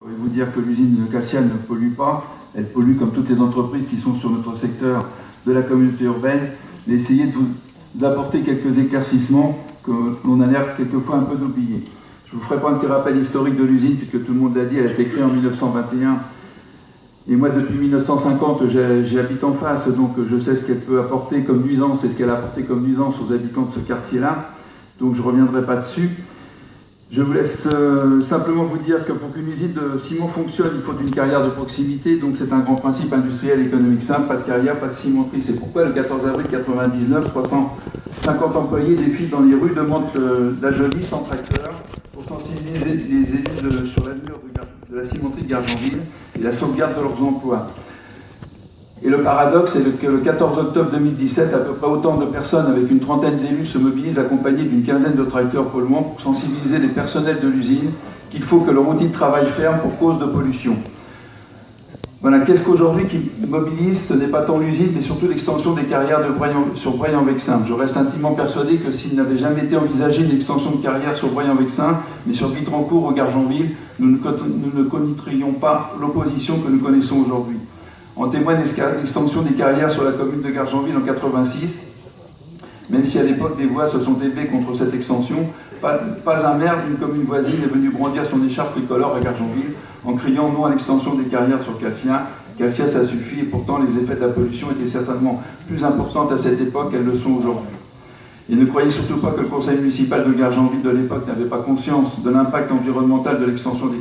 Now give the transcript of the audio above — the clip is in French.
Je vais vous dire que l'usine Calcia ne pollue pas, elle pollue comme toutes les entreprises qui sont sur notre secteur de la communauté urbaine, mais essayez de vous apporter quelques éclaircissements que l'on a l'air quelquefois un peu d'oublier. Je ne vous ferai pas un petit rappel historique de l'usine, puisque tout le monde l'a dit, elle a été créée en 1921. Et moi, depuis 1950, j'habite en face, donc je sais ce qu'elle peut apporter comme nuisance et ce qu'elle a apporté comme nuisance aux habitants de ce quartier-là. Donc je ne reviendrai pas dessus. Je vous laisse simplement vous dire que pour qu'une usine de ciment fonctionne, il faut une carrière de proximité. Donc c'est un grand principe industriel économique simple, pas de carrière, pas de cimenterie. C'est pourquoi le 14 avril 1999, 350 employés défilent dans les rues de Mantes-la-Jolie sans tracteur pour sensibiliser les élus sur l'avenir de la cimenterie de Gargenville et la sauvegarde de leurs emplois. Et le paradoxe, c'est que le 14 octobre 2017, à peu près autant de personnes avec une trentaine d'élus se mobilisent accompagnés d'une quinzaine de tracteurs polluants pour sensibiliser les personnels de l'usine qu'il faut que leur outil de travail ferme pour cause de pollution. Voilà, qu'est-ce qu'aujourd'hui qui mobilise? Ce n'est pas tant l'usine, mais surtout l'extension des carrières sur Breil-en-Vexin. Je reste intimement persuadé que s'il n'avait jamais été envisagé une extension de carrière sur Breil-en-Vexin, mais sur Guitrancourt ou Gargenville, nous ne connaîtrions pas l'opposition que nous connaissons aujourd'hui. En témoigne l'extension des carrières sur la commune de Gargenville en 1986. Même si à l'époque des voix se sont élevées contre cette extension, pas un maire d'une commune voisine est venu brandir son écharpe tricolore à Gargenville en criant non à l'extension des carrières sur Calcia. Calcia, ça suffit, et pourtant les effets de la pollution étaient certainement plus importants à cette époque qu'elles le sont aujourd'hui. Et ne croyez surtout pas que le conseil municipal de Gargenville de l'époque n'avait pas conscience de l'impact environnemental de l'extension des